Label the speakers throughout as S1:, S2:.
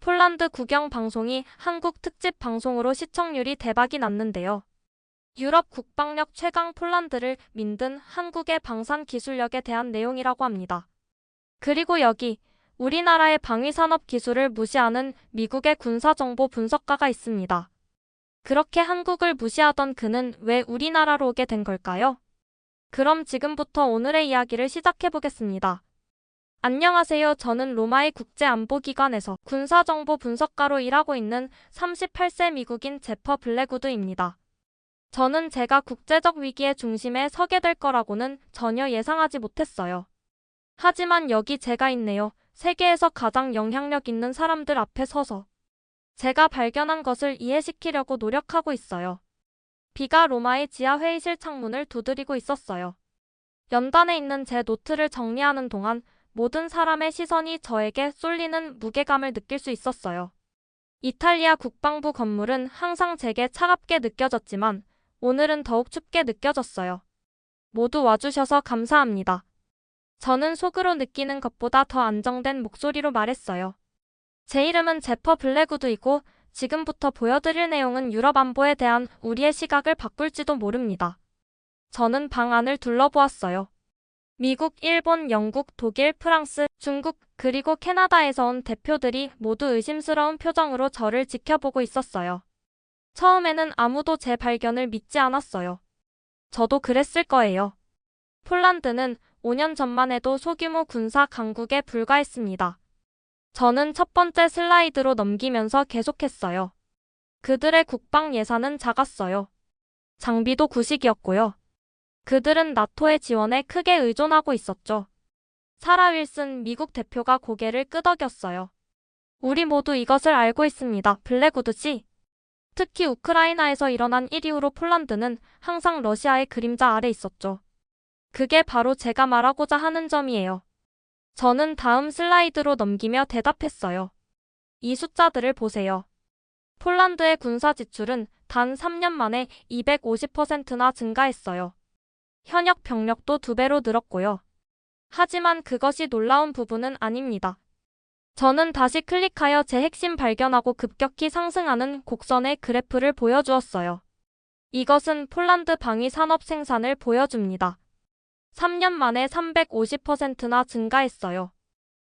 S1: 폴란드 구경 방송이 한국 특집 방송으로 시청률이 대박이 났는데요. 유럽 국방력 최강 폴란드를 민든 한국의 방산 기술력에 대한 내용이라고 합니다. 그리고 여기 우리나라의 방위산업 기술을 무시하는 미국의 군사정보 분석가가 있습니다. 그렇게 한국을 무시하던 그는 왜 우리나라로 오게 된 걸까요? 그럼 지금부터 오늘의 이야기를 시작해보겠습니다. 안녕하세요. 저는 로마의 국제안보기관에서 군사정보 분석가로 일하고 있는 38세 미국인 제퍼 블랙우드입니다. 저는 제가 국제적 위기의 중심에 서게 될 거라고는 전혀 예상하지 못했어요. 하지만 여기 제가 있네요. 세계에서 가장 영향력 있는 사람들 앞에 서서 제가 발견한 것을 이해시키려고 노력하고 있어요. 비가 로마의 지하 회의실 창문을 두드리고 있었어요. 연단에 있는 제 노트를 정리하는 동안 모든 사람의 시선이 저에게 쏠리는 무게감을 느낄 수 있었어요. 이탈리아 국방부 건물은 항상 제게 차갑게 느껴졌지만 오늘은 더욱 춥게 느껴졌어요. 모두 와주셔서 감사합니다. 저는 속으로 느끼는 것보다 더 안정된 목소리로 말했어요. 제 이름은 제퍼 블랙우드이고 지금부터 보여드릴 내용은 유럽 안보에 대한 우리의 시각을 바꿀지도 모릅니다. 저는 방 안을 둘러보았어요. 미국, 일본, 영국, 독일, 프랑스, 중국, 그리고 캐나다에서 온 대표들이 모두 의심스러운 표정으로 저를 지켜보고 있었어요. 처음에는 아무도 제 발견을 믿지 않았어요. 저도 그랬을 거예요. 폴란드는 5년 전만 해도 소규모 군사 강국에 불과했습니다. 저는 첫 번째 슬라이드로 넘기면서 계속했어요. 그들의 국방 예산은 작았어요. 장비도 구식이었고요. 그들은 나토의 지원에 크게 의존하고 있었죠. 사라 윌슨 미국 대표가 고개를 끄덕였어요. 우리 모두 이것을 알고 있습니다. 블랙우드 씨. 특히 우크라이나에서 일어난 일 이후로 폴란드는 항상 러시아의 그림자 아래 있었죠. 그게 바로 제가 말하고자 하는 점이에요. 저는 다음 슬라이드로 넘기며 대답했어요. 이 숫자들을 보세요. 폴란드의 군사 지출은 단 3년 만에 250%나 증가했어요. 현역 병력도 2배로 늘었고요. 하지만 그것이 놀라운 부분은 아닙니다. 저는 다시 클릭하여 제 핵심 발견하고 급격히 상승하는 곡선의 그래프를 보여주었어요. 이것은 폴란드 방위 산업 생산을 보여줍니다. 3년 만에 350%나 증가했어요.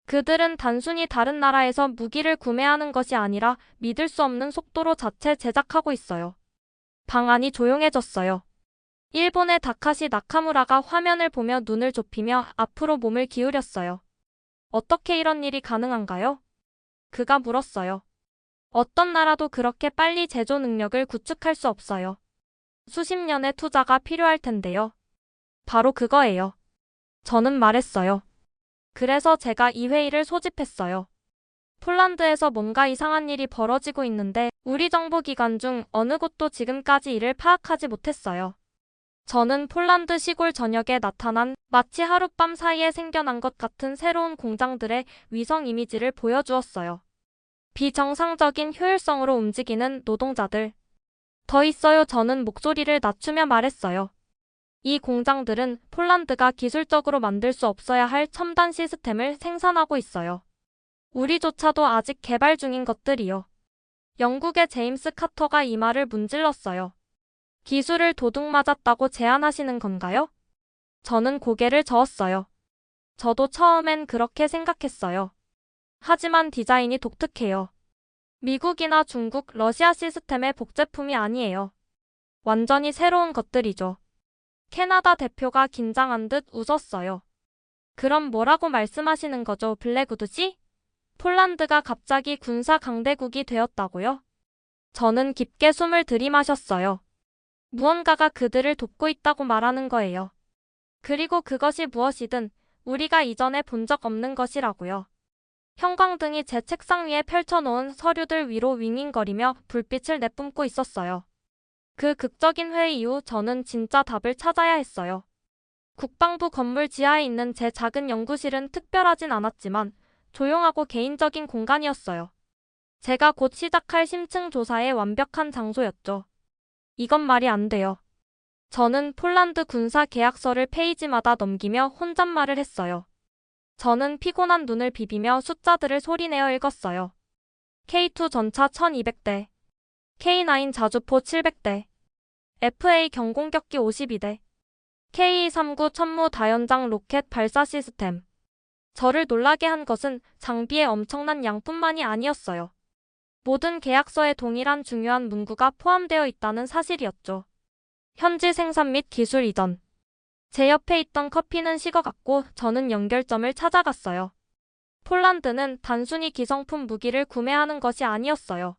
S1: 그들은 단순히 다른 나라에서 무기를 구매하는 것이 아니라 믿을 수 없는 속도로 자체 제작하고 있어요. 방 안이 조용해졌어요. 일본의 다카시 나카무라가 화면을 보며 눈을 좁히며 앞으로 몸을 기울였어요. 어떻게 이런 일이 가능한가요? 그가 물었어요. 어떤 나라도 그렇게 빨리 제조 능력을 구축할 수 없어요. 수십 년의 투자가 필요할 텐데요. 바로 그거예요. 저는 말했어요. 그래서 제가 이 회의를 소집했어요. 폴란드에서 뭔가 이상한 일이 벌어지고 있는데 우리 정보기관 중 어느 곳도 지금까지 이를 파악하지 못했어요. 저는 폴란드 시골 전역에 나타난 마치 하룻밤 사이에 생겨난 것 같은 새로운 공장들의 위성 이미지를 보여주었어요. 비정상적인 효율성으로 움직이는 노동자들. 더 있어요. 저는 목소리를 낮추며 말했어요. 이 공장들은 폴란드가 기술적으로 만들 수 없어야 할 첨단 시스템을 생산하고 있어요. 우리조차도 아직 개발 중인 것들이요. 영국의 제임스 카터가 이 말을 문질렀어요. 기술을 도둑맞았다고 제안하시는 건가요? 저는 고개를 저었어요. 저도 처음엔 그렇게 생각했어요. 하지만 디자인이 독특해요. 미국이나 중국, 러시아 시스템의 복제품이 아니에요. 완전히 새로운 것들이죠. 캐나다 대표가 긴장한 듯 웃었어요. 그럼 뭐라고 말씀하시는 거죠, 블랙우드 씨? 폴란드가 갑자기 군사 강대국이 되었다고요? 저는 깊게 숨을 들이마셨어요. 무언가가 그들을 돕고 있다고 말하는 거예요. 그리고 그것이 무엇이든 우리가 이전에 본 적 없는 것이라고요. 형광등이 제 책상 위에 펼쳐놓은 서류들 위로 윙윙거리며 불빛을 내뿜고 있었어요. 그 극적인 회의 이후 저는 진짜 답을 찾아야 했어요. 국방부 건물 지하에 있는 제 작은 연구실은 특별하진 않았지만 조용하고 개인적인 공간이었어요. 제가 곧 시작할 심층 조사의 완벽한 장소였죠. 이건 말이 안 돼요. 저는 폴란드 군사 계약서를 페이지마다 넘기며 혼잣말을 했어요. 저는 피곤한 눈을 비비며 숫자들을 소리내어 읽었어요. K2 전차 1200대, K9 자주포 700대, FA 경공격기 52대, K239 천무 다연장 로켓 발사 시스템. 저를 놀라게 한 것은 장비의 엄청난 양뿐만이 아니었어요. 모든 계약서에 동일한 중요한 문구가 포함되어 있다는 사실이었죠. 현지 생산 및 기술 이전. 제 옆에 있던 커피는 식어갔고 저는 연결점을 찾아갔어요. 폴란드는 단순히 기성품 무기를 구매하는 것이 아니었어요.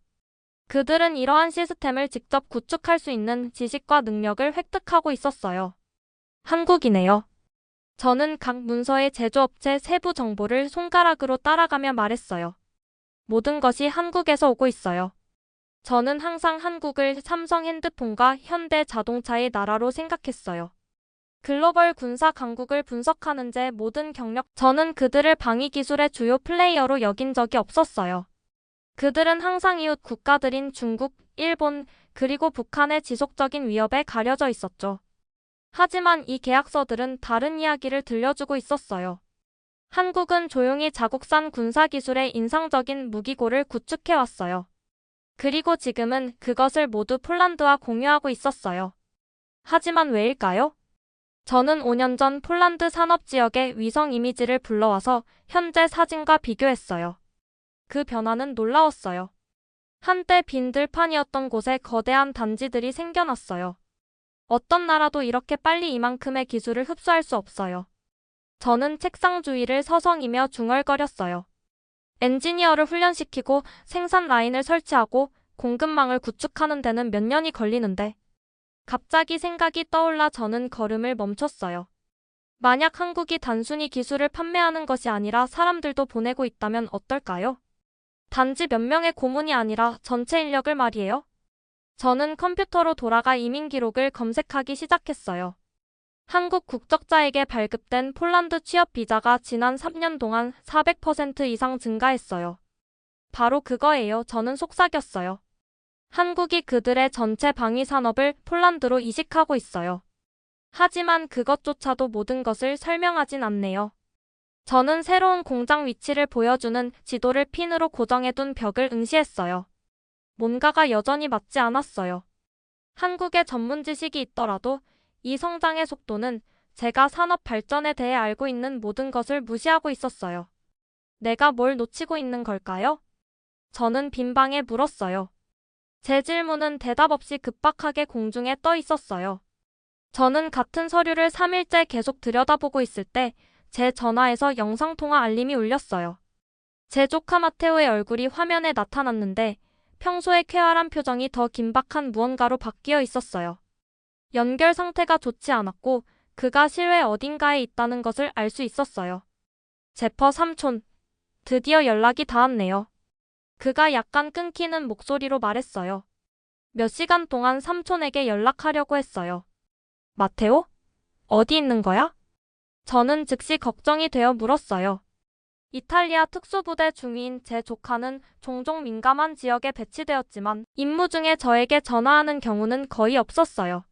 S1: 그들은 이러한 시스템을 직접 구축할 수 있는 지식과 능력을 획득하고 있었어요. 한국이네요. 저는 각 문서의 제조업체 세부 정보를 손가락으로 따라가며 말했어요. 모든 것이 한국에서 오고 있어요. 저는 항상 한국을 삼성 핸드폰과 현대 자동차의 나라로 생각했어요. 글로벌 군사 강국을 분석하는 제 모든 경력, 저는 그들을 방위 기술의 주요 플레이어로 여긴 적이 없었어요. 그들은 항상 이웃 국가들인 중국, 일본, 그리고 북한의 지속적인 위협에 가려져 있었죠. 하지만 이 계약서들은 다른 이야기를 들려주고 있었어요. 한국은 조용히 자국산 군사기술의 인상적인 무기고를 구축해왔어요. 그리고 지금은 그것을 모두 폴란드와 공유하고 있었어요. 하지만 왜일까요? 저는 5년 전 폴란드 산업지역의 위성 이미지를 불러와서 현재 사진과 비교했어요. 그 변화는 놀라웠어요. 한때 빈 들판이었던 곳에 거대한 단지들이 생겨났어요. 어떤 나라도 이렇게 빨리 이만큼의 기술을 흡수할 수 없어요. 저는 책상 주위를 서성이며 중얼거렸어요. 엔지니어를 훈련시키고 생산 라인을 설치하고 공급망을 구축하는 데는 몇 년이 걸리는데 갑자기 생각이 떠올라 저는 걸음을 멈췄어요. 만약 한국이 단순히 기술을 판매하는 것이 아니라 사람들도 보내고 있다면 어떨까요? 단지 몇 명의 고문이 아니라 전체 인력을 말이에요. 저는 컴퓨터로 돌아가 이민 기록을 검색하기 시작했어요. 한국 국적자에게 발급된 폴란드 취업 비자가 지난 3년 동안 400% 이상 증가했어요. 바로 그거예요. 저는 속삭였어요. 한국이 그들의 전체 방위 산업을 폴란드로 이식하고 있어요. 하지만 그것조차도 모든 것을 설명하진 않네요. 저는 새로운 공장 위치를 보여주는 지도를 핀으로 고정해둔 벽을 응시했어요. 뭔가가 여전히 맞지 않았어요. 한국의 전문 지식이 있더라도 이 성장의 속도는 제가 산업 발전에 대해 알고 있는 모든 것을 무시하고 있었어요. 내가 뭘 놓치고 있는 걸까요? 저는 빈방에 물었어요. 제 질문은 대답 없이 급박하게 공중에 떠 있었어요. 저는 같은 서류를 3일째 계속 들여다보고 있을 때 제 전화에서 영상통화 알림이 울렸어요. 제 조카 마테오의 얼굴이 화면에 나타났는데 평소의 쾌활한 표정이 더 긴박한 무언가로 바뀌어 있었어요. 연결 상태가 좋지 않았고 그가 실외 어딘가에 있다는 것을 알 수 있었어요. 제퍼 삼촌, 드디어 연락이 닿았네요. 그가 약간 끊기는 목소리로 말했어요. 몇 시간 동안 삼촌에게 연락하려고 했어요. 마테오? 어디 있는 거야? 저는 즉시 걱정이 되어 물었어요. 이탈리아 특수부대 중위인 제 조카는 종종 민감한 지역에 배치되었지만 임무 중에 저에게 전화하는 경우는 거의 없었어요.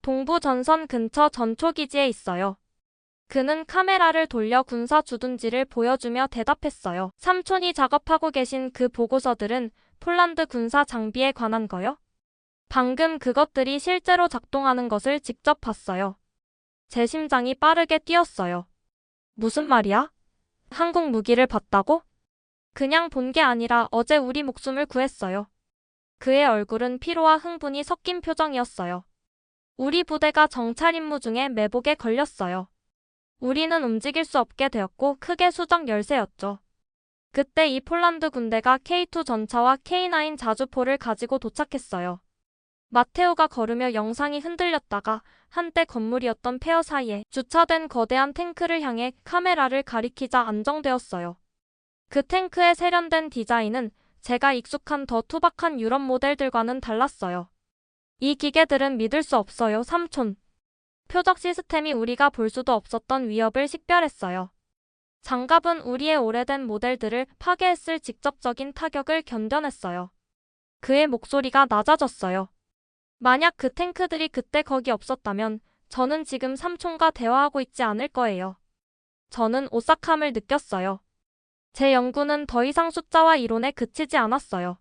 S1: 동부 전선 근처 전초기지에 있어요. 그는 카메라를 돌려 군사 주둔지를 보여주며 대답했어요. 삼촌이 작업하고 계신 그 보고서들은 폴란드 군사 장비에 관한 거요? 방금 그것들이 실제로 작동하는 것을 직접 봤어요. 제 심장이 빠르게 뛰었어요. 무슨 말이야? 한국 무기를 봤다고? 그냥 본 게 아니라 어제 우리 목숨을 구했어요. 그의 얼굴은 피로와 흥분이 섞인 표정이었어요. 우리 부대가 정찰 임무 중에 매복에 걸렸어요. 우리는 움직일 수 없게 되었고 크게 수정 열세였죠. 그때 이 폴란드 군대가 K2 전차와 K9 자주포를 가지고 도착했어요. 마테오가 걸으며 영상이 흔들렸다가 한때 건물이었던 폐허 사이에 주차된 거대한 탱크를 향해 카메라를 가리키자 안정되었어요. 그 탱크의 세련된 디자인은 제가 익숙한 더 투박한 유럽 모델들과는 달랐어요. 이 기계들은 믿을 수 없어요, 삼촌. 표적 시스템이 우리가 볼 수도 없었던 위협을 식별했어요. 장갑은 우리의 오래된 모델들을 파괴했을 직접적인 타격을 견뎌냈어요. 그의 목소리가 낮아졌어요. 만약 그 탱크들이 그때 거기 없었다면 저는 지금 삼촌과 대화하고 있지 않을 거예요. 저는 오싹함을 느꼈어요. 제 연구는 더 이상 숫자와 이론에 그치지 않았어요.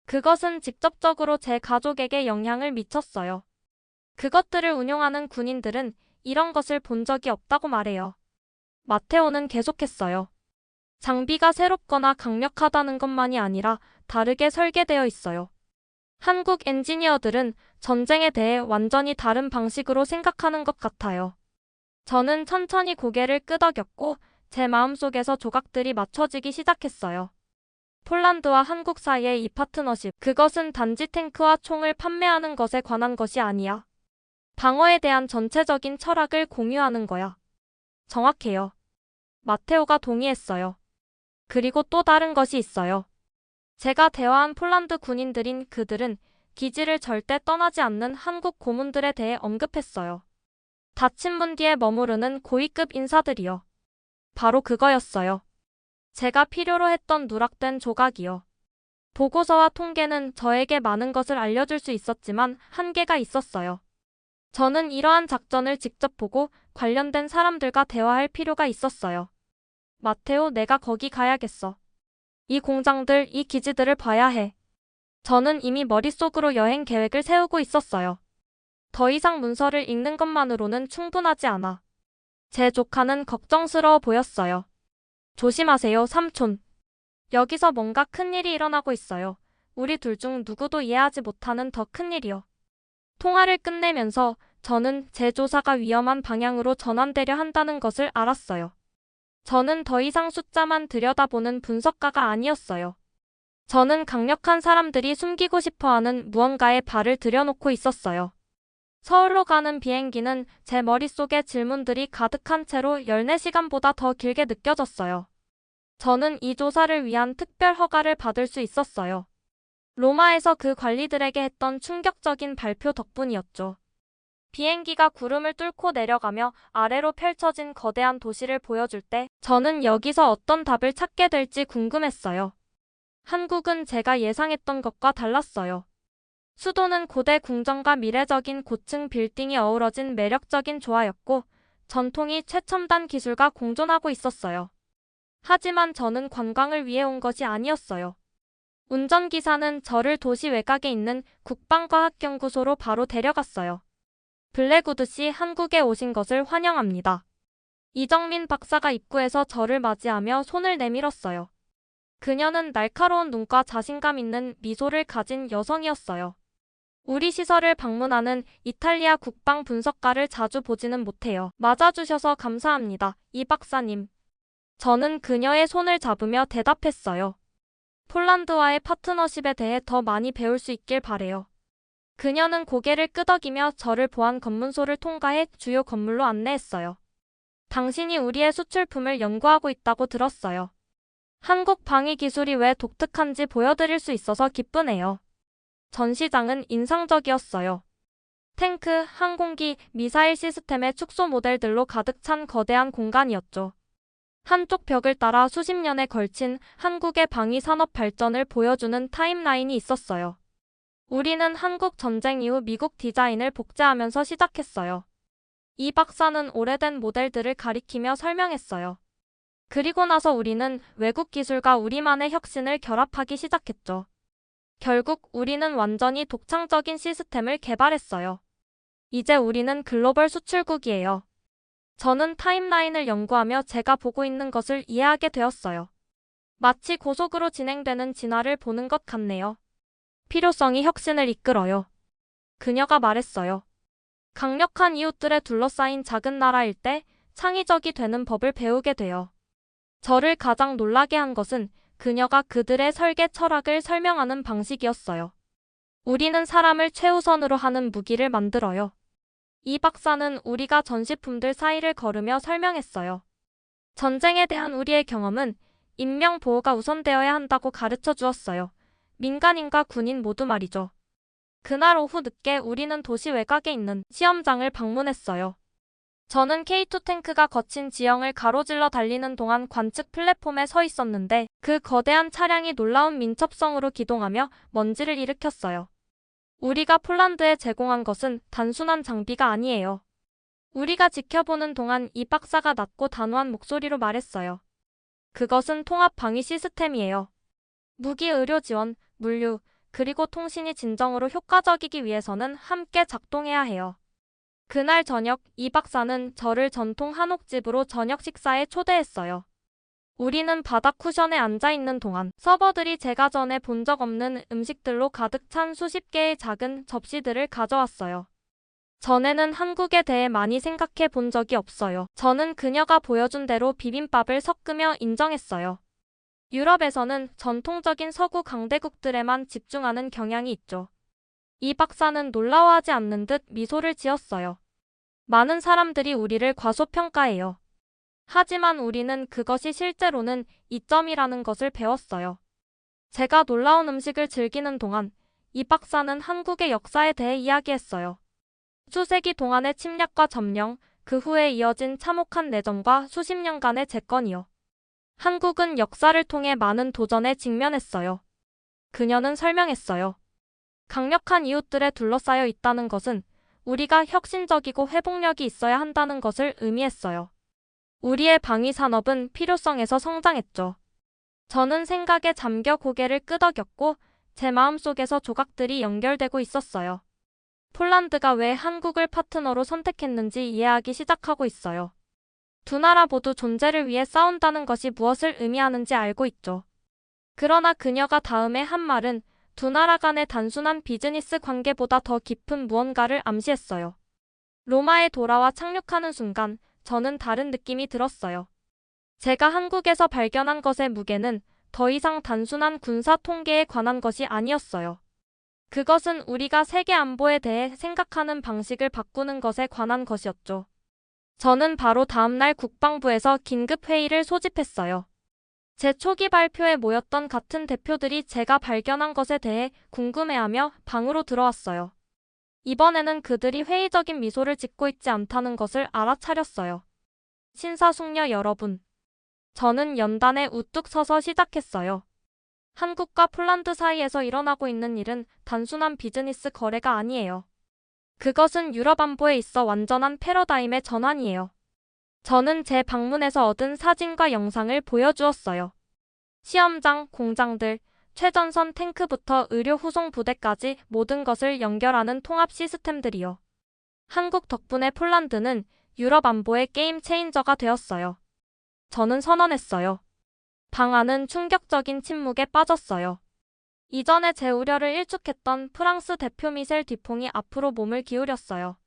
S1: 그것은 직접적으로 제 가족에게 영향을 미쳤어요. 그것들을 운용하는 군인들은 이런 것을 본 적이 없다고 말해요. 마테오는 계속했어요. 장비가 새롭거나 강력하다는 것만이 아니라 다르게 설계되어 있어요. 한국 엔지니어들은 전쟁에 대해 완전히 다른 방식으로 생각하는 것 같아요. 저는 천천히 고개를 끄덕였고 제 마음속에서 조각들이 맞춰지기 시작했어요. 폴란드와 한국 사이의 이 파트너십, 그것은 단지 탱크와 총을 판매하는 것에 관한 것이 아니야. 방어에 대한 전체적인 철학을 공유하는 거야. 정확해요. 마테오가 동의했어요. 그리고 또 다른 것이 있어요. 제가 대화한 폴란드 군인들인 그들은 기지를 절대 떠나지 않는 한국 고문들에 대해 언급했어요. 다친 분 뒤에 머무르는 고위급 인사들이요. 바로 그거였어요. 제가 필요로 했던 누락된 조각이요. 보고서와 통계는 저에게 많은 것을 알려줄 수 있었지만 한계가 있었어요. 저는 이러한 작전을 직접 보고 관련된 사람들과 대화할 필요가 있었어요. 마테오, 내가 거기 가야겠어. 이 공장들, 이 기지들을 봐야 해. 저는 이미 머릿속으로 여행 계획을 세우고 있었어요. 더 이상 문서를 읽는 것만으로는 충분하지 않아. 제 조카는 걱정스러워 보였어요. 조심하세요, 삼촌. 여기서 뭔가 큰일이 일어나고 있어요. 우리 둘 중 누구도 이해하지 못하는 더 큰일이요. 통화를 끝내면서 저는 제 조사가 위험한 방향으로 전환되려 한다는 것을 알았어요. 저는 더 이상 숫자만 들여다보는 분석가가 아니었어요. 저는 강력한 사람들이 숨기고 싶어하는 무언가에 발을 들여놓고 있었어요. 서울로 가는 비행기는 제 머릿속에 질문들이 가득한 채로 14시간보다 더 길게 느껴졌어요. 저는 이 조사를 위한 특별 허가를 받을 수 있었어요. 로마에서 그 관리들에게 했던 충격적인 발표 덕분이었죠. 비행기가 구름을 뚫고 내려가며 아래로 펼쳐진 거대한 도시를 보여줄 때 저는 여기서 어떤 답을 찾게 될지 궁금했어요. 한국은 제가 예상했던 것과 달랐어요. 수도는 고대 궁전과 미래적인 고층 빌딩이 어우러진 매력적인 조화였고 전통이 최첨단 기술과 공존하고 있었어요. 하지만 저는 관광을 위해 온 것이 아니었어요. 운전기사는 저를 도시 외곽에 있는 국방과학연구소로 바로 데려갔어요. 블랙우드 씨, 한국에 오신 것을 환영합니다. 이정민 박사가 입구에서 저를 맞이하며 손을 내밀었어요. 그녀는 날카로운 눈과 자신감 있는 미소를 가진 여성이었어요. 우리 시설을 방문하는 이탈리아 국방 분석가를 자주 보지는 못해요. 맞아주셔서 감사합니다, 이 박사님. 저는 그녀의 손을 잡으며 대답했어요. 폴란드와의 파트너십에 대해 더 많이 배울 수 있길 바래요. 그녀는 고개를 끄덕이며 저를 보안 검문소를 통과해 주요 건물로 안내했어요. 당신이 우리의 수출품을 연구하고 있다고 들었어요. 한국 방위 기술이 왜 독특한지 보여드릴 수 있어서 기쁘네요. 전시장은 인상적이었어요. 탱크, 항공기, 미사일 시스템의 축소 모델들로 가득 찬 거대한 공간이었죠. 한쪽 벽을 따라 수십 년에 걸친 한국의 방위 산업 발전을 보여주는 타임라인이 있었어요. 우리는 한국 전쟁 이후 미국 디자인을 복제하면서 시작했어요. 이 박사는 오래된 모델들을 가리키며 설명했어요. 그리고 나서 우리는 외국 기술과 우리만의 혁신을 결합하기 시작했죠. 결국 우리는 완전히 독창적인 시스템을 개발했어요. 이제 우리는 글로벌 수출국이에요. 저는 타임라인을 연구하며 제가 보고 있는 것을 이해하게 되었어요. 마치 고속으로 진행되는 진화를 보는 것 같네요. 필요성이 혁신을 이끌어요. 그녀가 말했어요. 강력한 이웃들에 둘러싸인 작은 나라일 때 창의적이 되는 법을 배우게 돼요. 저를 가장 놀라게 한 것은 그녀가 그들의 설계 철학을 설명하는 방식이었어요. 우리는 사람을 최우선으로 하는 무기를 만들어요. 이 박사는 우리가 전시품들 사이를 걸으며 설명했어요. 전쟁에 대한 우리의 경험은 인명 보호가 우선되어야 한다고 가르쳐 주었어요. 민간인과 군인 모두 말이죠. 그날 오후 늦게 우리는 도시 외곽에 있는 시험장을 방문했어요. 저는 K2 탱크가 거친 지형을 가로질러 달리는 동안 관측 플랫폼에 서 있었는데 그 거대한 차량이 놀라운 민첩성으로 기동하며 먼지를 일으켰어요. 우리가 폴란드에 제공한 것은 단순한 장비가 아니에요. 우리가 지켜보는 동안 이 박사가 낮고 단호한 목소리로 말했어요. 그것은 통합 방위 시스템이에요. 무기 의료 지원, 물류, 그리고 통신이 진정으로 효과적이기 위해서는 함께 작동해야 해요. 그날 저녁 이 박사는 저를 전통 한옥집으로 저녁 식사에 초대했어요. 우리는 바닥 쿠션에 앉아 있는 동안 서버들이 제가 전에 본 적 없는 음식들로 가득 찬 수십 개의 작은 접시들을 가져왔어요. 전에는 한국에 대해 많이 생각해 본 적이 없어요. 저는 그녀가 보여준 대로 비빔밥을 섞으며 인정했어요. 유럽에서는 전통적인 서구 강대국들에만 집중하는 경향이 있죠. 이 박사는 놀라워하지 않는 듯 미소를 지었어요. 많은 사람들이 우리를 과소평가해요. 하지만 우리는 그것이 실제로는 이점이라는 것을 배웠어요. 제가 놀라운 음식을 즐기는 동안 이 박사는 한국의 역사에 대해 이야기했어요. 수세기 동안의 침략과 점령, 그 후에 이어진 참혹한 내전과 수십 년간의 재건이요. 한국은 역사를 통해 많은 도전에 직면했어요. 그녀는 설명했어요. 강력한 이웃들에 둘러싸여 있다는 것은 우리가 혁신적이고 회복력이 있어야 한다는 것을 의미했어요. 우리의 방위 산업은 필요성에서 성장했죠. 저는 생각에 잠겨 고개를 끄덕였고 제 마음속에서 조각들이 연결되고 있었어요. 폴란드가 왜 한국을 파트너로 선택했는지 이해하기 시작하고 있어요. 두 나라 모두 존재를 위해 싸운다는 것이 무엇을 의미하는지 알고 있죠. 그러나 그녀가 다음에 한 말은 두 나라 간의 단순한 비즈니스 관계보다 더 깊은 무언가를 암시했어요. 로마에 돌아와 착륙하는 순간 저는 다른 느낌이 들었어요. 제가 한국에서 발견한 것의 무게는 더 이상 단순한 군사 통계에 관한 것이 아니었어요. 그것은 우리가 세계 안보에 대해 생각하는 방식을 바꾸는 것에 관한 것이었죠. 저는 바로 다음날 국방부에서 긴급 회의를 소집했어요. 제 초기 발표에 모였던 같은 대표들이 제가 발견한 것에 대해 궁금해하며 방으로 들어왔어요. 이번에는 그들이 회의적인 미소를 짓고 있지 않다는 것을 알아차렸어요. 신사숙녀 여러분. 저는 연단에 우뚝 서서 시작했어요. 한국과 폴란드 사이에서 일어나고 있는 일은 단순한 비즈니스 거래가 아니에요. 그것은 유럽 안보에 있어 완전한 패러다임의 전환이에요. 저는 제 방문에서 얻은 사진과 영상을 보여주었어요. 시험장, 공장들, 최전선 탱크부터 의료 후송 부대까지 모든 것을 연결하는 통합 시스템들이요. 한국 덕분에 폴란드는 유럽 안보의 게임 체인저가 되었어요. 저는 선언했어요. 방안은 충격적인 침묵에 빠졌어요. 이전에 제 우려를 일축했던 프랑스 대표 미셀 뒤퐁이 앞으로 몸을 기울였어요.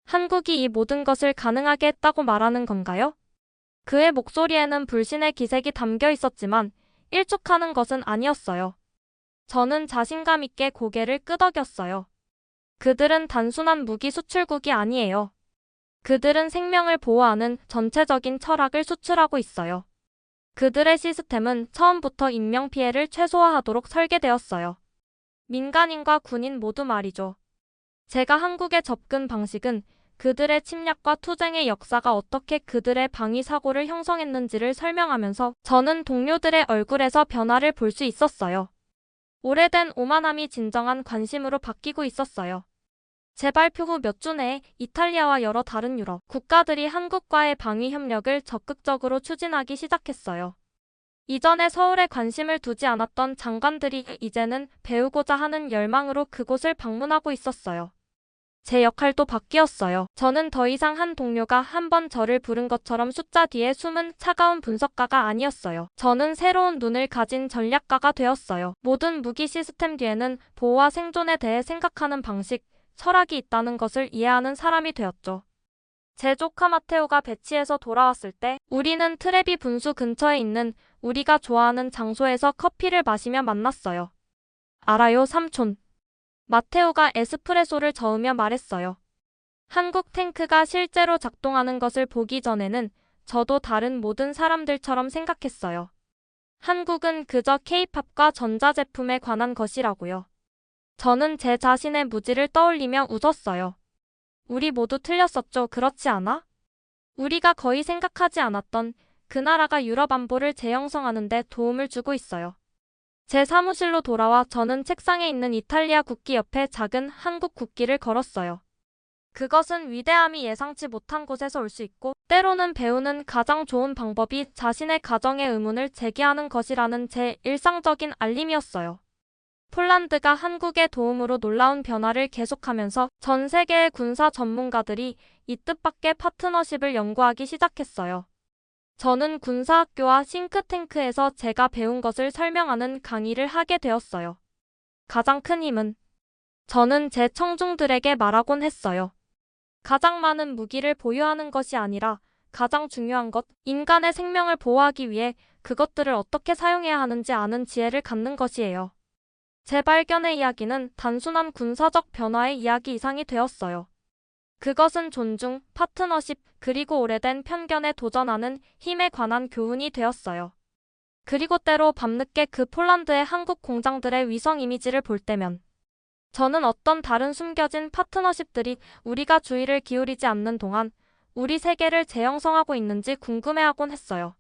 S1: 한국이 이 모든 것을 가능하게 했다고 말하는 건가요? 그의 목소리에는 불신의 기색이 담겨 있었지만 일축하는 것은 아니었어요. 저는 자신감 있게 고개를 끄덕였어요. 그들은 단순한 무기 수출국이 아니에요. 그들은 생명을 보호하는 전체적인 철학을 수출하고 있어요. 그들의 시스템은 처음부터 인명피해를 최소화하도록 설계되었어요. 민간인과 군인 모두 말이죠. 제가 한국의 접근 방식은 그들의 침략과 투쟁의 역사가 어떻게 그들의 방위 사고를 형성했는지를 설명하면서 저는 동료들의 얼굴에서 변화를 볼 수 있었어요. 오래된 오만함이 진정한 관심으로 바뀌고 있었어요. 제 발표 후 몇 주 내에 이탈리아와 여러 다른 유럽 국가들이 한국과의 방위 협력을 적극적으로 추진하기 시작했어요. 이전에 서울에 관심을 두지 않았던 장관들이 이제는 배우고자 하는 열망으로 그곳을 방문하고 있었어요. 제 역할도 바뀌었어요. 저는 더 이상 한 동료가 한 번 저를 부른 것처럼 숫자 뒤에 숨은 차가운 분석가가 아니었어요. 저는 새로운 눈을 가진 전략가가 되었어요. 모든 무기 시스템 뒤에는 보호와 생존에 대해 생각하는 방식, 철학이 있다는 것을 이해하는 사람이 되었죠. 제 조카 마테오가 배치에서 돌아왔을 때 우리는 트레비 분수 근처에 있는 우리가 좋아하는 장소에서 커피를 마시며 만났어요. 알아요, 삼촌. 마테오가 에스프레소를 저으며 말했어요. 한국 탱크가 실제로 작동하는 것을 보기 전에는 저도 다른 모든 사람들처럼 생각했어요. 한국은 그저 K-팝과 전자제품에 관한 것이라고요. 저는 제 자신의 무지를 떠올리며 웃었어요. 우리 모두 틀렸었죠, 그렇지 않아? 우리가 거의 생각하지 않았던 그 나라가 유럽 안보를 재형성하는 데 도움을 주고 있어요. 제 사무실로 돌아와 저는 책상에 있는 이탈리아 국기 옆에 작은 한국 국기를 걸었어요. 그것은 위대함이 예상치 못한 곳에서 올 수 있고, 때로는 배우는 가장 좋은 방법이 자신의 가정의 의문을 제기하는 것이라는 제 일상적인 알림이었어요. 폴란드가 한국의 도움으로 놀라운 변화를 계속하면서 전 세계의 군사 전문가들이 이 뜻밖의 파트너십을 연구하기 시작했어요. 저는 군사학교와 싱크탱크에서 제가 배운 것을 설명하는 강의를 하게 되었어요. 가장 큰 힘은 저는 제 청중들에게 말하곤 했어요. 가장 많은 무기를 보유하는 것이 아니라 가장 중요한 것, 인간의 생명을 보호하기 위해 그것들을 어떻게 사용해야 하는지 아는 지혜를 갖는 것이에요. 제 발견의 이야기는 단순한 군사적 변화의 이야기 이상이 되었어요. 그것은 존중, 파트너십, 그리고 오래된 편견에 도전하는 힘에 관한 교훈이 되었어요. 그리고 때로 밤늦게 그 폴란드의 한국 공장들의 위성 이미지를 볼 때면 저는 어떤 다른 숨겨진 파트너십들이 우리가 주의를 기울이지 않는 동안 우리 세계를 재형성하고 있는지 궁금해하곤 했어요.